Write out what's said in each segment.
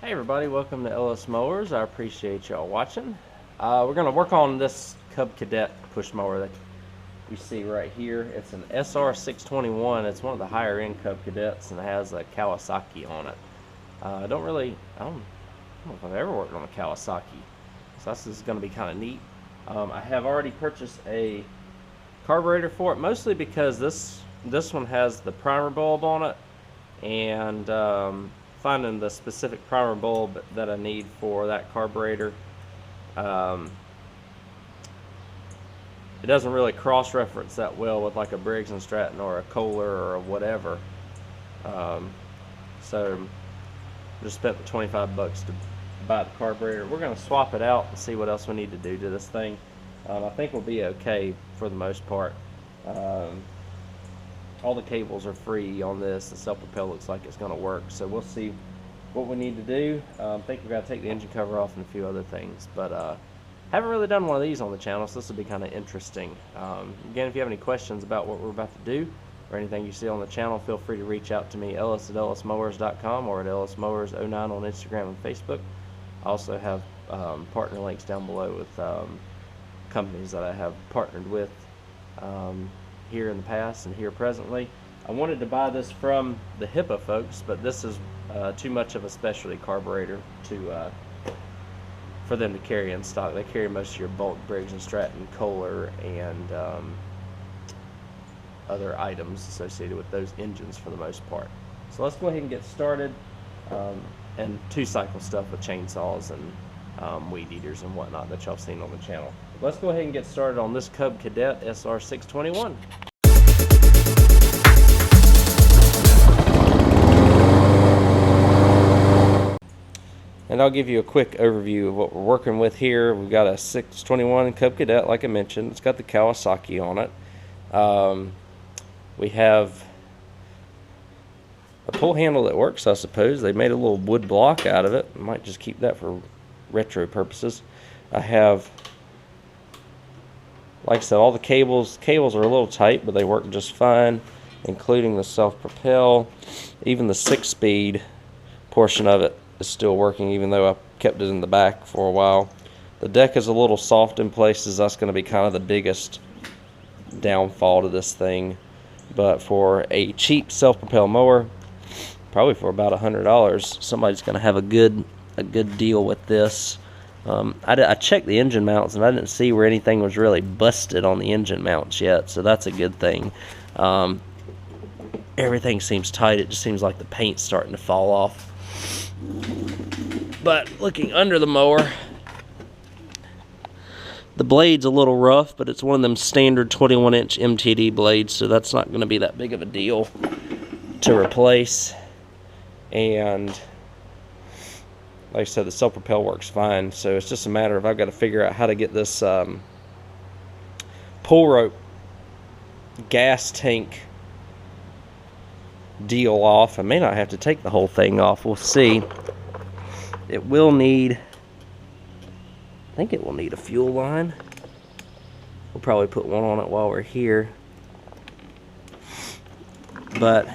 Hey everybody, welcome to Ellis Mowers. I appreciate y'all watching. We're going to work on this Cub Cadet push mower that you see right here. It's an SR621. It's one of the higher end Cub Cadets and it has a Kawasaki on it. I don't know if I've ever worked on a Kawasaki, so this is going to be kind of neat. I have already purchased a carburetor for it, mostly because this one has the primer bulb on it, and finding the specific primer bulb that I need for that carburetor. It doesn't really cross-reference that well with like a Briggs & Stratton or a Kohler or whatever. So just spent the 25 bucks to buy the carburetor. We're going to swap it out and see what else we need to do to this thing. I think we'll be okay for the most part. All the cables are free on this. The self-propel looks like it's going to work, so we'll see what we need to do. I think we've got to take the engine cover off and a few other things, but haven't really done one of these on the channel, so this will be kind of interesting. Again, if you have any questions about what we're about to do or anything you see on the channel, feel free to reach out to me, Ellis at ellismowers.com, or at ellismowers09 on Instagram and Facebook. I also have partner links down below with companies that I have partnered with here in the past and here presently. I wanted to buy this from the HiPA folks, but this is too much of a specialty carburetor for them to carry in stock. They carry most of your bulk Briggs & Stratton, Kohler, and other items associated with those engines for the most part. So let's go ahead and get started, and two-cycle stuff with chainsaws and weed eaters and whatnot that y'all seen on the channel. Let's go ahead and get started on this Cub Cadet SR621. And I'll give you a quick overview of what we're working with here. We've got a 621 Cub Cadet, like I mentioned. It's got the Kawasaki on it. We have a pull handle that works, I suppose. They made a little wood block out of it. I might just keep that for retro purposes. I have, like I said, all the cables are a little tight, but they work just fine, including the self-propel. Even the 6-speed portion of it is still working, even though I kept it in the back for a while. The deck is a little soft in places. That's going to be kind of the biggest downfall to this thing. But for a cheap self-propel mower, probably for about $100, somebody's going to have a good deal with this. I checked the engine mounts and I didn't see where anything was really busted on the engine mounts yet, so that's a good thing. Everything seems tight. It just seems like the paint's starting to fall off. But looking under the mower, the blade's a little rough, but it's one of them standard 21-inch MTD blades, so that's not going to be that big of a deal to replace. And like I said, the self-propel works fine, so it's just a matter of I've got to figure out how to get this pull rope gas tank deal off. I may not have to take the whole thing off. We'll see. It will need, I think it will need a fuel line. We'll probably put one on it while we're here. But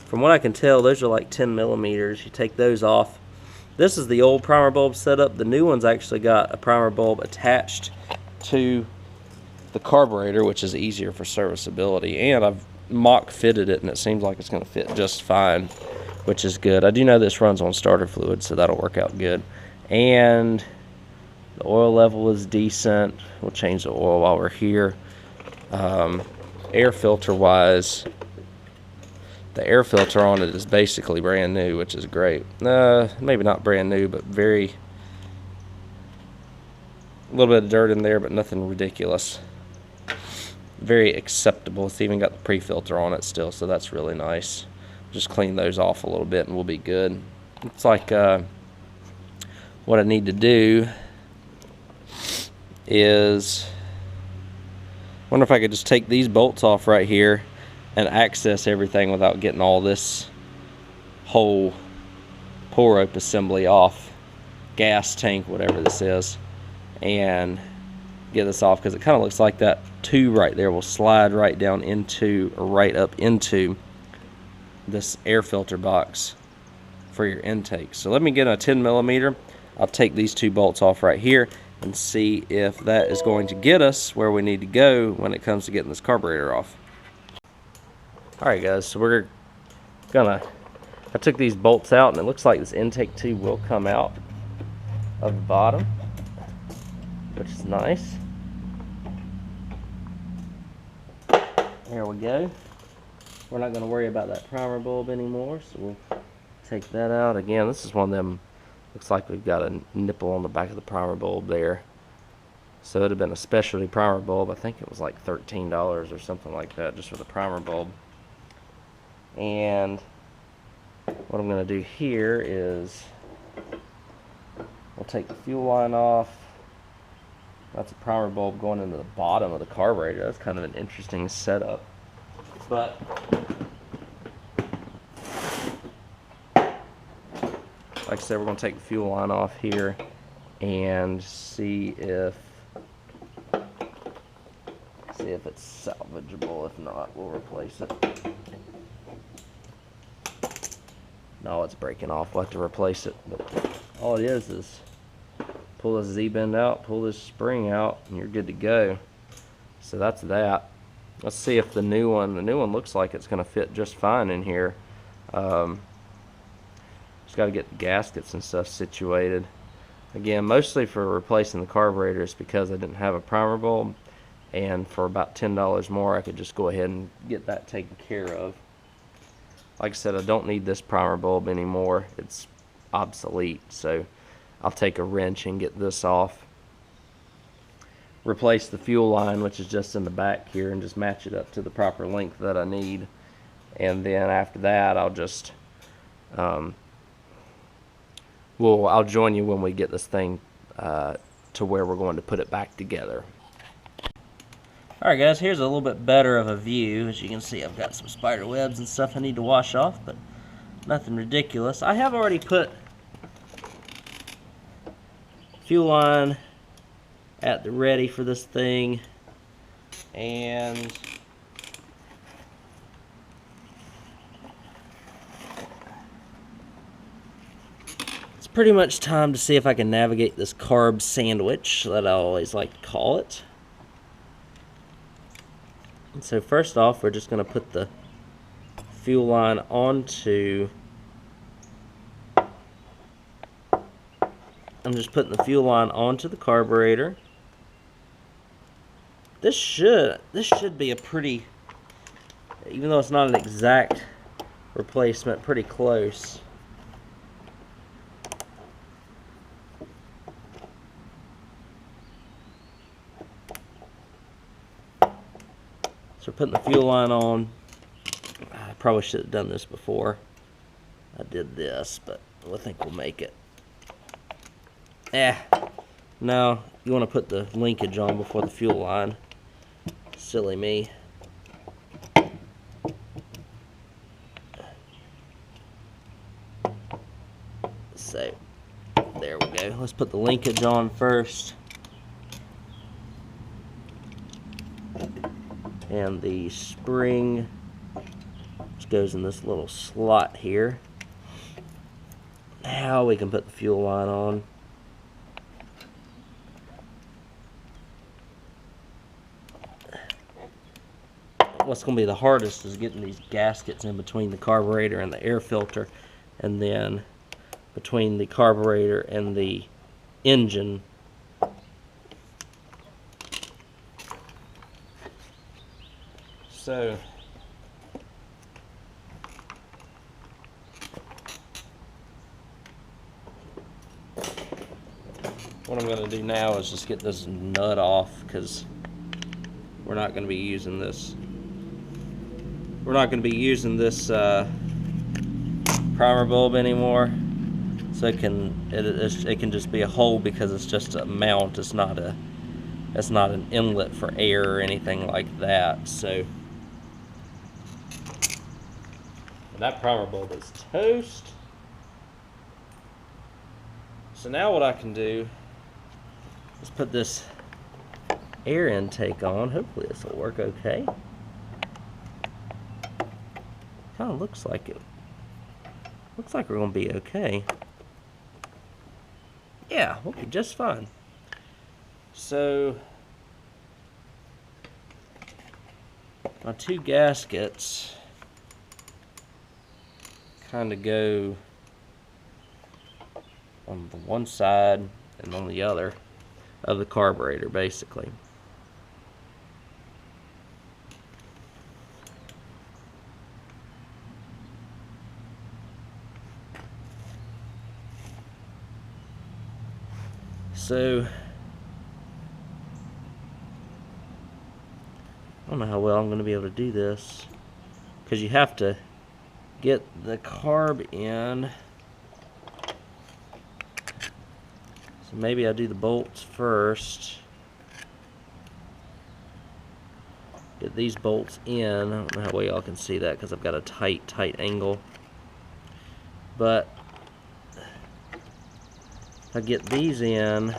from what I can tell, those are like 10 millimeters. You take those off. This is the old primer bulb setup. The new one's actually got a primer bulb attached to the carburetor, which is easier for serviceability. And I've mock fitted it, and it seems like it's going to fit just fine, which is good. I do know this runs on starter fluid, so that'll work out good. And the oil level is decent. We'll change the oil while we're here. Air filter wise, the air filter on it is basically brand new, which is great. Maybe not brand new, but a little bit of dirt in there, but nothing ridiculous. Very acceptable. It's even got the pre-filter on it still, so that's really nice. Just clean those off a little bit and we'll be good. It's like what I need to do is, I wonder if I could just take these bolts off right here and access everything without getting all this whole pull rope assembly off, gas tank, whatever this is, and get this off, because it kind of looks like that tube right there will slide right down into, or right up into, this air filter box for your intake. So let me get a 10 millimeter. I'll take these two bolts off right here and see if that is going to get us where we need to go when it comes to getting this carburetor off. Alright guys, so we're gonna, I took these bolts out and it looks like this intake tube will come out of the bottom, which is nice. There we go. We're not going to worry about that primer bulb anymore, so we'll take that out. Again, this is one of them, looks like we've got a nipple on the back of the primer bulb there. So it would have been a specialty primer bulb. I think it was like $13 or something like that just for the primer bulb. And what I'm going to do here is we'll take the fuel line off. That's a primer bulb going into the bottom of the carburetor. That's kind of an interesting setup. But like I said, we're going to take the fuel line off here and see if it's salvageable. If not, we'll replace it. No, it's breaking off. We'll have to replace it. But all it is pull this Z-bend out, pull this spring out, and you're good to go. So that's that. Let's see if the new one looks like it's going to fit just fine in here. Just got to get the gaskets and stuff situated. Again, mostly for replacing the carburetors because I didn't have a primer bulb, and for about $10 more I could just go ahead and get that taken care of. Like I said, I don't need this primer bulb anymore. It's obsolete, so I'll take a wrench and get this off. Replace the fuel line, which is just in the back here, and just match it up to the proper length that I need. And then after that, I'll just I'll join you when we get this thing to where we're going to put it back together. Alright guys, here's a little bit better of a view. As you can see, I've got some spider webs and stuff I need to wash off, but nothing ridiculous. I have already put fuel line at the ready for this thing, and it's pretty much time to see if I can navigate this carb sandwich that I always like to call it. And so first off, we're just going to put the fuel line onto, I'm just putting the fuel line onto the carburetor. This should be a pretty, even though it's not an exact replacement, pretty close. So we're putting the fuel line on. I probably should have done this before I did this, but I think we'll make it. No, you want to put the linkage on before the fuel line. Silly me. So, there we go. Let's put the linkage on first. And the spring just goes in this little slot here. Now we can put the fuel line on. What's going to be the hardest is getting these gaskets in between the carburetor and the air filter, and then between the carburetor and the engine. So what I'm going to do now is just get this nut off, because we're not going to be using this. We're not going to be using this primer bulb anymore, so it can just be a hole because it's just a mount. It's not an inlet for air or anything like that. So that primer bulb is toast. So now what I can do is put this air intake on. Hopefully this will work okay. Kind of looks like it looks like we're going to be okay. Yeah, we'll be just fine. So, my two gaskets kind of go on the one side and on the other of the carburetor, basically. So, I don't know how well I'm going to be able to do this, because you have to get the carb in. So maybe I'll do the bolts first. Get these bolts in. I don't know how well y'all can see that because I've got a tight angle. But if I get these in,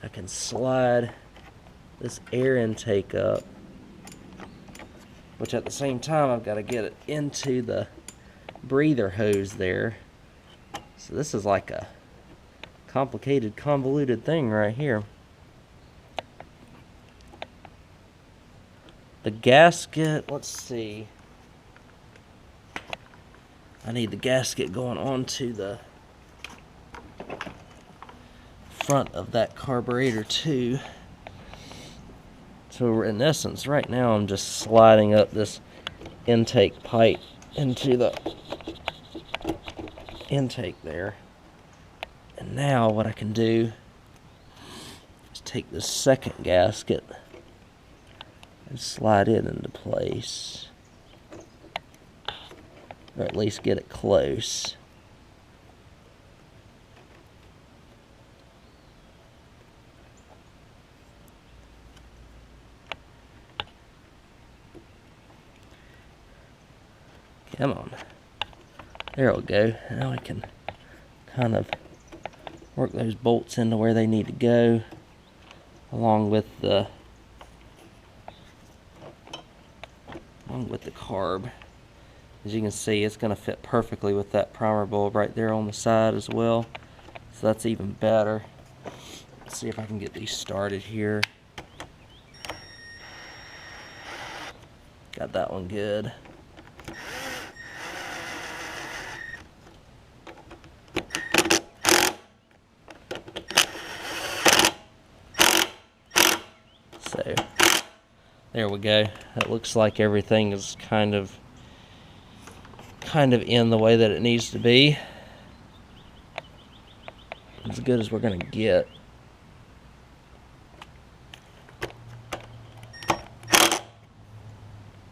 I can slide this air intake up, which at the same time I've got to get it into the breather hose there. So this is like a complicated, convoluted thing right here. The gasket, let's see. I need the gasket going onto the front of that carburetor too. So in essence, right now I'm just sliding up this intake pipe into the intake there. And now what I can do is take this second gasket and slide it into place. Or at least get it close. Come on. There we go. Now I can kind of work those bolts into where they need to go, along with the carb. As you can see, it's going to fit perfectly with that primer bulb right there on the side as well. So that's even better. Let's see if I can get these started here. Got that one good. So there we go. It looks like everything is kind of in the way that it needs to be. As good as we're going to get.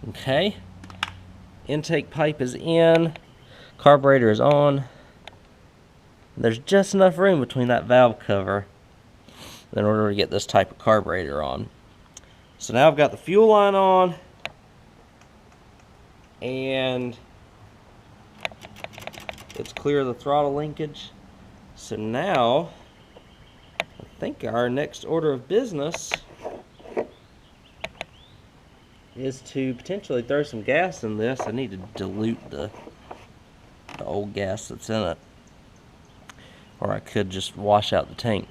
Okay. Intake pipe is in. Carburetor is on. There's just enough room between that valve cover in order to get this type of carburetor on. So now I've got the fuel line on, and it's clear of the throttle linkage. So now I think our next order of business is to potentially throw some gas in this. I need to dilute the old gas that's in it, or I could just wash out the tank.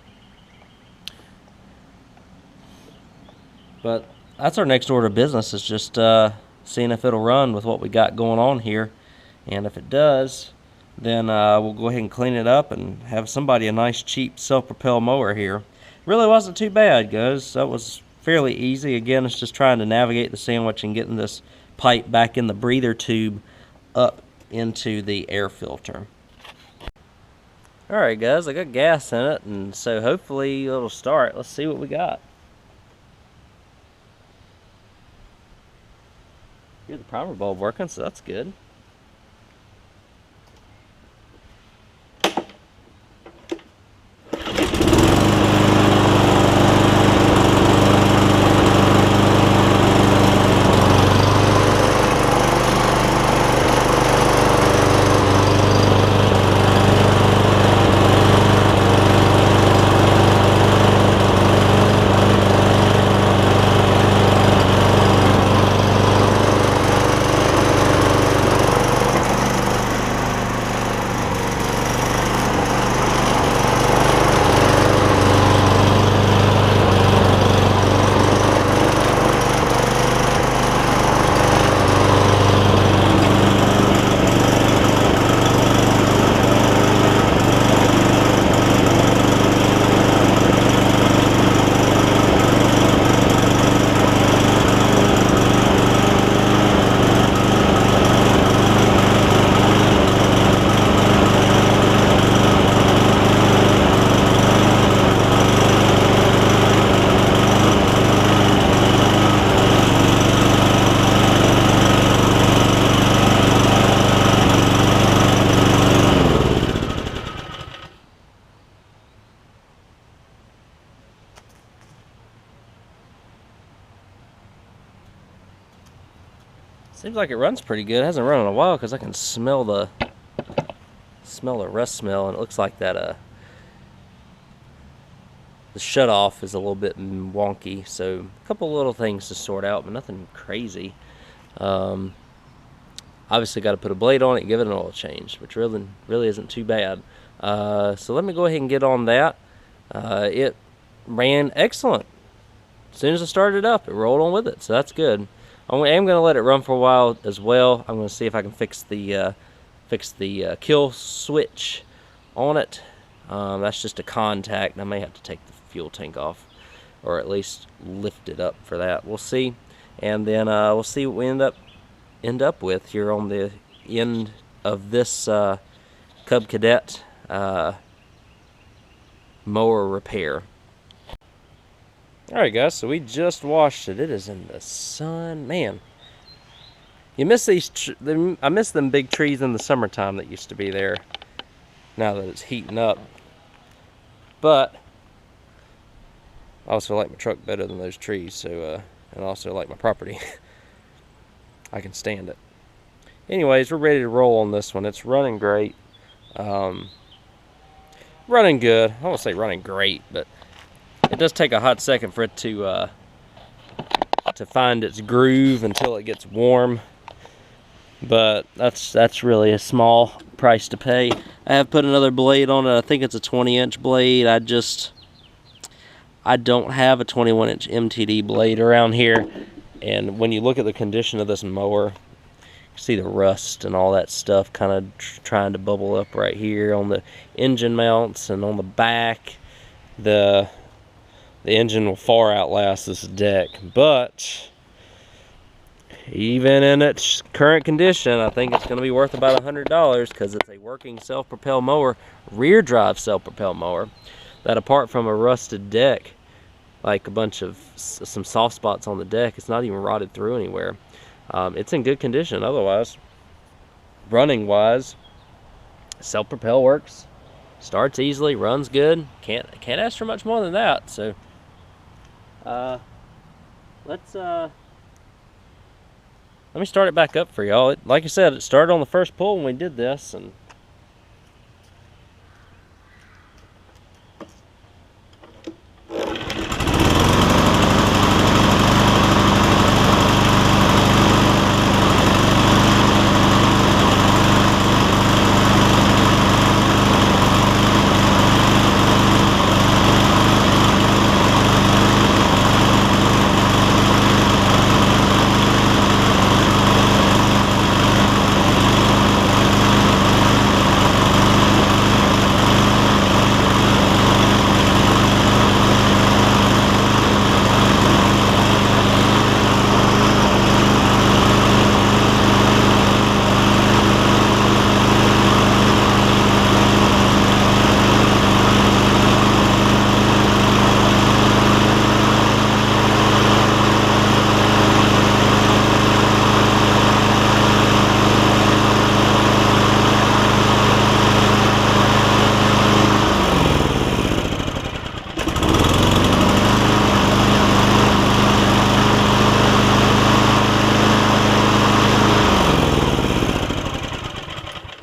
But that's our next order of business, is just seeing if it'll run with what we got going on here. And if it does, then we'll go ahead and clean it up and have somebody a nice cheap self-propelled mower here. Really wasn't too bad, guys. That was fairly easy. Again, it's just trying to navigate the sandwich and getting this pipe back in the breather tube up into the air filter. Alright guys, I got gas in it, and so hopefully it'll start. Let's see what we got. Here's the primer bulb working, so that's good. Seems like it runs pretty good. It hasn't run in a while because I can smell the rust smell, and it looks like that the shut off is a little bit wonky. So a couple little things to sort out, but nothing crazy. Obviously got to put a blade on it, give it an oil change, which really isn't too bad. So let me go ahead and get on that. It ran excellent. As soon as I started it up, it rolled on with it, so that's good. I am going to let it run for a while as well. I'm going to see if I can fix the kill switch on it. That's just a contact, and I may have to take the fuel tank off, or at least lift it up for that. We'll see, and then we'll see what we end up with here on the end of this Cub Cadet mower repair. Alright guys, so we just washed it. It is in the sun. Man, you miss I miss them big trees in the summertime that used to be there, now that it's heating up. But I also like my truck better than those trees, so and I also like my property. I can stand it. Anyways, we're ready to roll on this one. It's running great. Running good. I won't say running great, but it does take a hot second for it to find its groove until it gets warm. But that's really a small price to pay. I have put another blade on it. I think it's a 20-inch blade. I don't have a 21-inch MTD blade around here. And when you look at the condition of this mower, you see the rust and all that stuff kind of trying to bubble up right here on the engine mounts and on the back. The engine will far outlast this deck, but even in its current condition, I think it's going to be worth about $100 because it's a working self-propelled mower, rear drive self-propelled mower, that apart from a rusted deck, like a bunch of some soft spots on the deck, it's not even rotted through anywhere. It's in good condition otherwise. Running wise, self-propel works, starts easily, runs good. Can't ask for much more than that. So let me start it back up for y'all. Like I said, it started on the first pull when we did this, and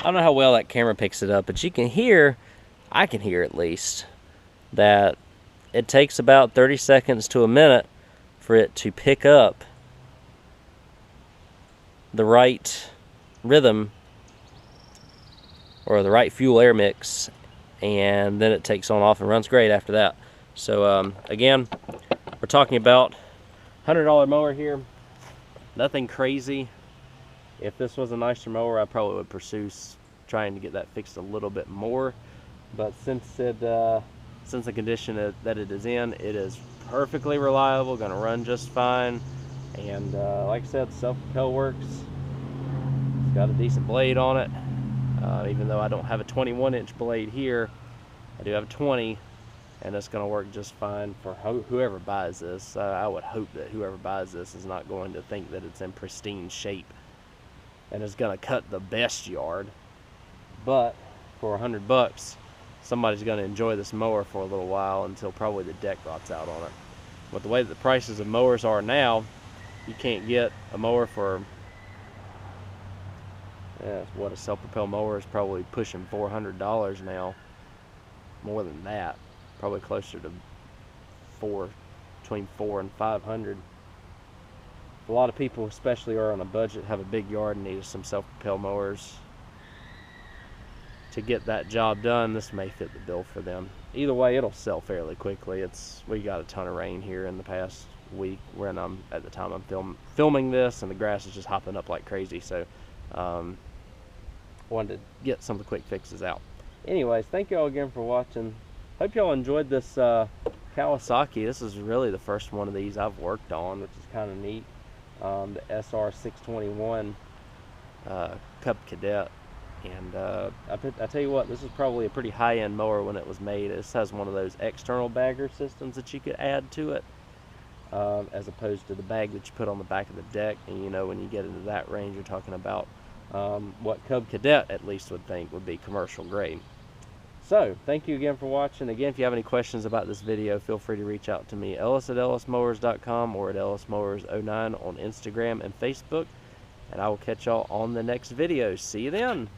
I don't know how well that camera picks it up, but you can hear, I can hear at least, that it takes about 30 seconds to a minute for it to pick up the right rhythm or the right fuel air mix, and then it takes on off and runs great after that. So again, we're talking about $100 mower here, nothing crazy. If this was a nicer mower, I probably would pursue trying to get that fixed a little bit more. But since the condition that it is in, it is perfectly reliable, going to run just fine. And like I said, self-propel works. It's got a decent blade on it. Even though I don't have a 21-inch blade here, I do have a 20, and it's going to work just fine for whoever buys this. I would hope that whoever buys this is not going to think that it's in pristine shape and is going to cut the best yard. But for $100, somebody's going to enjoy this mower for a little while until probably the deck rots out on it. With the way that the prices of mowers are now, you can't get a mower for Yeah, what a self-propelled mower is probably pushing $400 now. More than that, probably closer to between $400 and $500. A lot of people, especially are on a budget, have a big yard and need some self-propelled mowers to get that job done. This may fit the bill for them. Either way, it'll sell fairly quickly. We got a ton of rain here in the past week when at the time I'm filming this, and the grass is just hopping up like crazy. So wanted to get some of the quick fixes out. Anyways, thank you all again for watching. Hope y'all enjoyed this Kawasaki. This is really the first one of these I've worked on, which is kind of neat. The SR621 Cub Cadet. And I tell you what, this is probably a pretty high-end mower when it was made. This has one of those external bagger systems that you could add to it, as opposed to the bag that you put on the back of the deck. And you know, when you get into that range, you're talking about what Cub Cadet at least would think would be commercial grade. So thank you again for watching. Again, if you have any questions about this video, feel free to reach out to me, Ellis at ellismowers.com, or at ellismowers09 on Instagram and Facebook. And I will catch y'all on the next video. See you then.